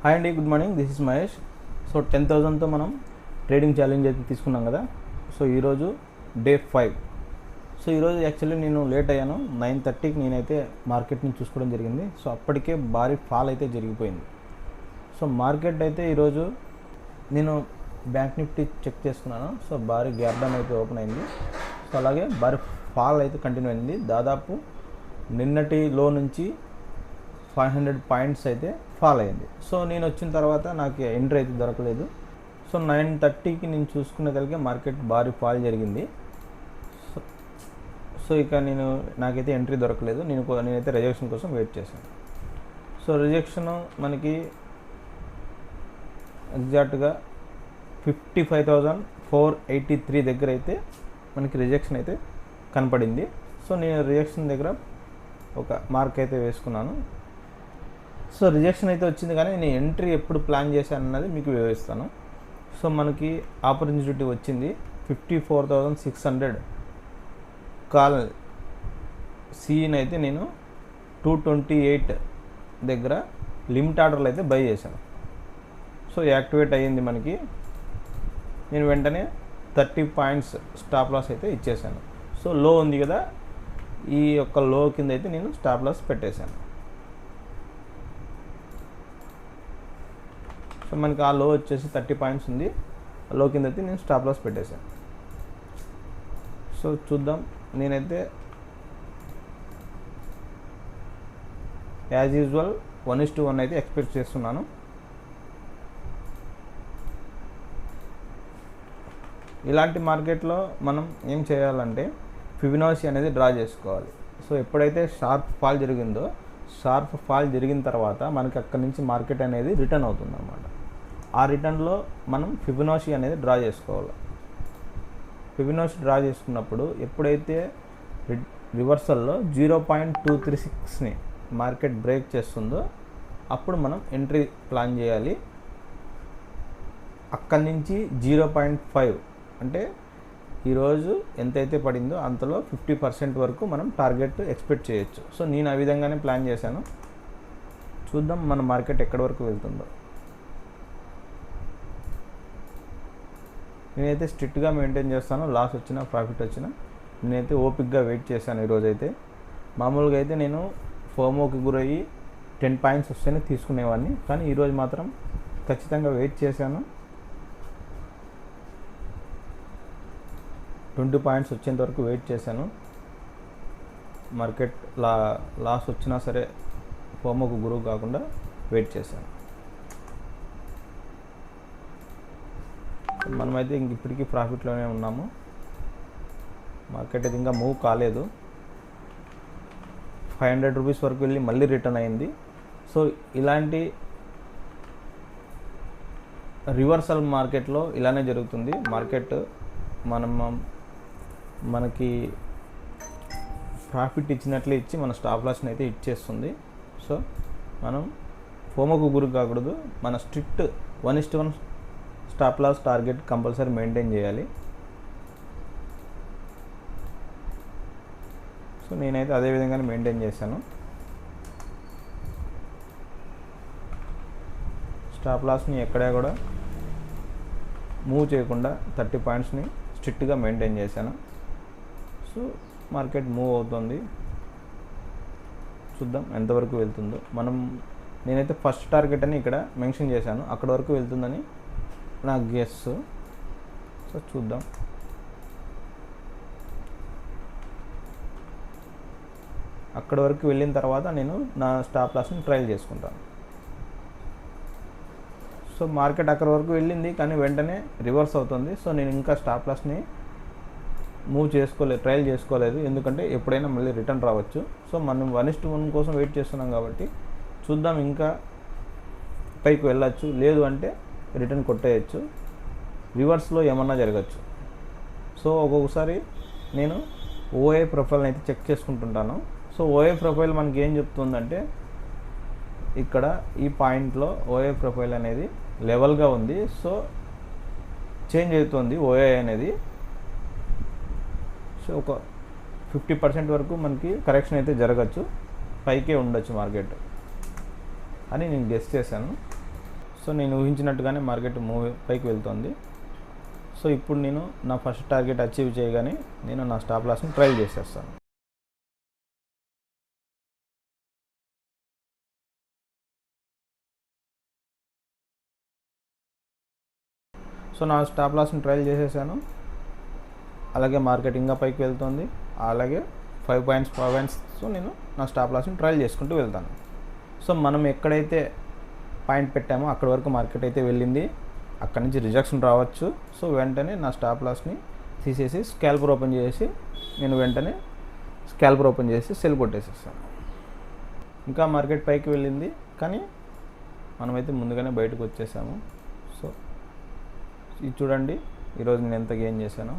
Hi అండి, good morning. This is Mahesh. So 10,000తో మనం ట్రేడింగ్ ఛాలెంజ్ అయితే తీసుకున్నాం కదా. సో ఈరోజు డే 5. సో ఈరోజు యాక్చువల్లీ నేను లేట్ అయ్యాను. 9:30కి నేనైతే మార్కెట్ని చూసుకోవడం జరిగింది. సో అప్పటికే భారీ ఫాల్ అయితే జరిగిపోయింది. సో మార్కెట్ అయితే ఈరోజు నేను బ్యాంక్ నిఫ్టీ చెక్ చేసుకున్నాను. సో భారీ గ్యాప్ డౌన్ అయితే ఓపెన్ అయింది. సో అలాగే భారీ ఫాల్ అయితే కంటిన్యూ అయింది. దాదాపు నిన్నటి లో నుంచి 500 పాయింట్స్ అయితే ఫాల్ అయింది. సో నేను వచ్చిన తర్వాత నాకు ఎంట్రీ అయితే దొరకలేదు. సో 9:30కి నేను చూసుకునేసరికి మార్కెట్ భారీ ఫాల్ జరిగింది. సో ఇక నాకైతే ఎంట్రీ దొరకలేదు. నేనైతే రిజెక్షన్ కోసం వెయిట్ చేశాను. సో రిజెక్షన్ మనకి ఎగ్జాక్ట్గా 55,483 దగ్గర అయితే మనకి రిజెక్షన్ అయితే కనపడింది. సో నేను రిజెక్షన్ దగ్గర ఒక మార్క్ అయితే వేసుకున్నాను. సో రిజెక్షన్ అయితే వచ్చింది, కానీ నేను ఎంట్రీ ఎప్పుడు ప్లాన్ చేశాను అన్నది మీకు వివరిస్తాను. సో మనకి ఆపర్చునిటీ వచ్చింది 54,600 కాల్ సీని అయితే నేను 228 దగ్గర లిమిట్ ఆర్డర్లు అయితే బై చేశాను. సో యాక్టివేట్ అయ్యింది మనకి. నేను వెంటనే 30 పాయింట్స్ స్టాప్ లాస్ అయితే ఇచ్చేసాను. సో లో ఉంది కదా, ఈ యొక్క లో కింద అయితే నేను స్టాప్ లాస్ పెట్టేశాను. సో మనకి ఆ లో వచ్చేసి 30 పాయింట్స్ ఉంది. ఆ లో కింద అయితే నేను స్టాప్ లాస్ పెట్టేశాను. సో చూద్దాం. నేనైతే యాజ్ యూజువల్ 1:1 అయితే ఎక్స్పెక్ట్ చేస్తున్నాను. ఇలాంటి మార్కెట్లో మనం ఏం చేయాలంటే ఫిబొనాచి అనేది డ్రా చేసుకోవాలి. సో ఎప్పుడైతే షార్ప్ ఫాల్ జరిగిందో, షార్ప్ ఫాల్ జరిగిన తర్వాత మనకి అక్కడి నుంచి మార్కెట్ అనేది రిటర్న్ అవుతుంది అన్నమాట. ఆ రిటర్న్లో మనం ఫిబొనాచి అనేది డ్రా చేసుకోవాలి. ఫిబొనాచి డ్రా చేసుకున్నప్పుడు ఎప్పుడైతే రివర్సల్లో 0.236ని మార్కెట్ బ్రేక్ చేస్తుందో అప్పుడు మనం ఎంట్రీ ప్లాన్ చేయాలి. అక్కడి నుంచి 0.5 అంటే ఈరోజు ఎంతైతే పడిందో అంతలో 50% వరకు మనం టార్గెట్ ఎక్స్పెక్ట్ చేయొచ్చు. సో నేను ఆ విధంగానే ప్లాన్ చేశాను. చూద్దాం మన మార్కెట్ ఎక్కడి వరకు వెళ్తుందో. నేనైతే స్ట్రిక్ట్గా మెయింటైన్ చేస్తాను. లాస్ వచ్చినా ప్రాఫిట్ వచ్చినా నేనైతే ఓపిక్గా వెయిట్ చేశాను. ఈరోజైతే మామూలుగా అయితే నేను ఫోమోకి గురయ్యి 10 పాయింట్స్ వస్తేనే తీసుకునేవాడిని, కానీ ఈరోజు మాత్రం ఖచ్చితంగా వెయిట్ చేశాను. 20 పాయింట్స్ వచ్చేంత వరకు వెయిట్ చేశాను. మార్కెట్ లాస్ వచ్చినా సరే ఫోమోకు గురువు కాకుండా వెయిట్ చేశాను. మనమైతే ఇంక ఇప్పటికీ ప్రాఫిట్లోనే ఉన్నాము. మార్కెట్ అయితే ఇంకా మూవ్ కాలేదు. 500 రూపీస్ వరకు వెళ్ళి మళ్ళీ రిటర్న్ అయింది. సో ఇలాంటి రివర్సల్ మార్కెట్లో ఇలానే జరుగుతుంది. మార్కెట్ మనకి ప్రాఫిట్ ఇచ్చినట్లే ఇచ్చి మన స్టాప్ లాస్ని అయితే ఇచ్చేస్తుంది. సో మనం ఫోమోకు గురి కాకూడదు. మన strict 1:1 stop loss target compulsory maintain చేయాలి. సో నేనైతే అదే విధంగానే మెయింటైన్ చేశాను. స్టాప్ లాస్ని ఎక్కడా కూడా మూవ్ చేయకుండా 30 పాయింట్స్ని స్ట్రిక్ట్గా మెయింటైన్ చేశాను. సో మార్కెట్ మూవ్ అవుతుంది. చూద్దాం ఎంతవరకు వెళ్తుందో. నేనైతే ఫస్ట్ టార్గెట్ అని ఇక్కడ మెన్షన్ చేశాను, అక్కడ వరకు వెళ్తుందని నా గెస్. సో చూద్దాం. అక్కడ వరకు వెళ్ళిన తర్వాత నేను నా స్టాప్ లాస్ని ట్రయల్ చేసుకుంటాను. సో మార్కెట్ అక్కడ వరకు వెళ్ళింది, కానీ వెంటనే రివర్స్ అవుతుంది. సో నేను ఇంకా స్టాప్ లాస్ని ట్రయల్ చేసుకోలేదు, ఎందుకంటే ఎప్పుడైనా మళ్ళీ రిటర్న్ రావచ్చు. సో మనం 1:1 కోసం వెయిట్ చేస్తున్నాం కాబట్టి చూద్దాం. ఇంకా పైకి వెళ్ళచ్చు, లేదు అంటే రిటర్న్ కొట్టేయచ్చు. రివర్స్లో ఏమన్నా జరగచ్చు. సో ఒక్కొక్కసారి నేను ఓఏ ప్రొఫైల్ని అయితే చెక్ చేసుకుంటుంటాను. సో ఓఏ ప్రొఫైల్ మనకి ఏం చెప్తుందంటే, ఇక్కడ ఈ పాయింట్లో ఓఏ ప్రొఫైల్ అనేది లెవెల్గా ఉంది. సో చేంజ్ అవుతుంది ఓఏ అనేది. సో ఒక 50% వరకు మనకి కరెక్షన్ అయితే జరగచ్చు, పైకే ఉండొచ్చు మార్కెట్ అని నేను గెస్ చేశాను. సో నేను ఊహించినట్టుగానే మార్కెట్ పైకి వెళ్తుంది. సో ఇప్పుడు నేను నా ఫస్ట్ టార్గెట్ అచీవ్ చేయగానే నేను నా స్టాప్ లాస్ని ట్రైల్ చేసేస్తాను. సో నా స్టాప్ లాస్ని ట్రైల్ చేసేసాను. అలాగే మార్కెట్ ఇంకా పైకి వెళ్తుంది. అలాగే 5 పాయింట్స్ సో నేను నా స్టాప్ లాస్ని ట్రైల్ చేసుకుంటూ వెళ్తాను. సో మనం ఎక్కడైతే పాయింట్ పెట్టామో అక్కడ వరకు మార్కెట్ అయితే వెళ్ళింది. అక్కడ నుంచి రిజెక్షన్ రావచ్చు. సో వెంటనే నా స్టాప్ లాస్ని తీసేసి స్కాల్పర్ ఓపెన్ చేసి నేను వెంటనే స్కాల్పర్ ఓపెన్ చేసి సెల్ కొట్టేసేస్తాను. ఇంకా మార్కెట్ పైకి వెళ్ళింది కానీ మనమైతే ముందుగానే బయటకు వచ్చేసాము. సో ఇది చూడండి ఈరోజు నేను ఎంత గెయిన్ చేశాను.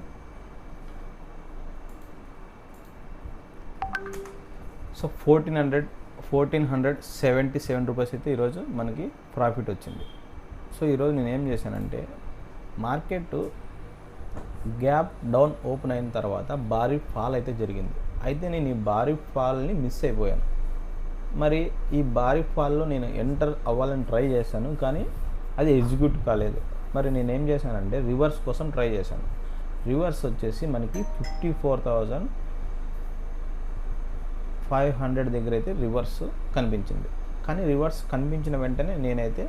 సో 1477 రూపీస్ అయితే ఈరోజు మనకి ప్రాఫిట్ వచ్చింది. సో ఈరోజు నేను ఏం చేశానంటే మార్కెట్ గ్యాప్ డౌన్ ఓపెన్ అయిన తర్వాత భారీ ఫాల్ అయితే జరిగింది. అయితే నేను ఈ భారీ ఫాల్ని మిస్ అయిపోయాను. మరి ఈ భారీ ఫాల్లో నేను ఎంటర్ అవ్వాలని ట్రై చేశాను కానీ అది ఎగ్జిక్యూట్ కాలేదు. మరి నేనేం చేశానంటే రివర్స్ కోసం ట్రై చేశాను. రివర్స్ వచ్చేసి మనకి 54,500 దగ్గర అయితే రివర్స్ కనిపించింది. కానీ రివర్స్ కనిపించిన వెంటనే నేనైతే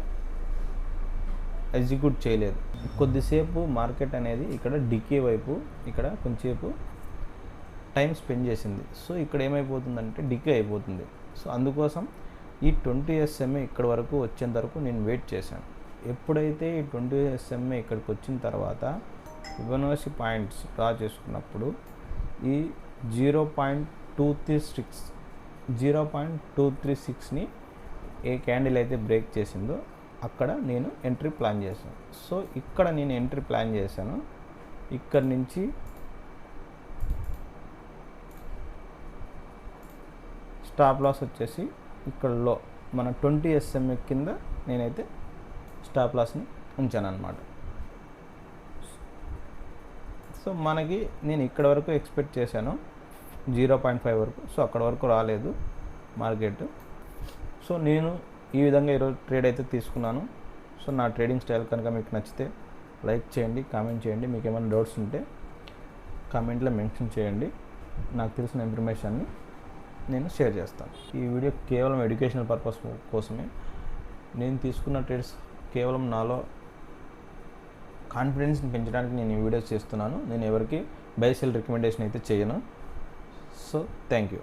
ఎగ్జిక్యూట్ చేయలేదు. కొద్దిసేపు మార్కెట్ అనేది ఇక్కడ డికే వైపు ఇక్కడ కొంచెంసేపు టైం స్పెండ్ చేసింది. సో ఇక్కడ ఏమైపోతుందంటే డికే అయిపోతుంది. సో అందుకోసం ఈ 20 SMA ఇక్కడ వరకు వచ్చేంత వరకు నేను వెయిట్ చేశాను. ఎప్పుడైతే ఈ 20 SMA ఇక్కడికి వచ్చిన తర్వాత ఫిబొనాచి పాయింట్స్ డ్రా చేసుకున్నప్పుడు ఈ 0.236ని ఏ క్యాండిల్ అయితే బ్రేక్ చేసిందో అక్కడ నేను ఎంట్రీ ప్లాన్ చేశాను. సో ఇక్కడ నేను ఎంట్రీ ప్లాన్ చేశాను. ఇక్కడ నుంచి స్టాప్ లాస్ వచ్చేసి ఇక్కడ లో మన 20 SMA కింద నేనైతే స్టాప్ లాస్ని ఉంచాను అన్నమాట. సో మనకి నేను ఇక్కడ వరకు ఎక్స్పెక్ట్ చేశాను 0.5 వరకు. సో అక్కడ వరకు రాలేదు మార్కెట్. సో నేను ఈ విధంగా ఈరోజు ట్రేడ్ అయితే తీసుకున్నాను. సో నా ట్రేడింగ్ స్టైల్ కనుక మీకు నచ్చితే లైక్ చేయండి, కామెంట్ చేయండి. మీకు ఏమైనా డౌట్స్ ఉంటే కామెంట్లో మెన్షన్ చేయండి. నాకు తెలిసిన ఇన్ఫర్మేషన్ని నేను షేర్ చేస్తాను. ఈ వీడియో కేవలం ఎడ్యుకేషనల్ పర్పస్ కోసమే. నేను తీసుకున్న ట్రేడ్స్ కేవలం నాలో కాన్ఫిడెన్స్ని పెంచడానికి నేను ఈ వీడియోస్ చేస్తున్నాను. నేను ఎవరికి బై సెల్ రికమెండేషన్ అయితే చేయను. So thank you.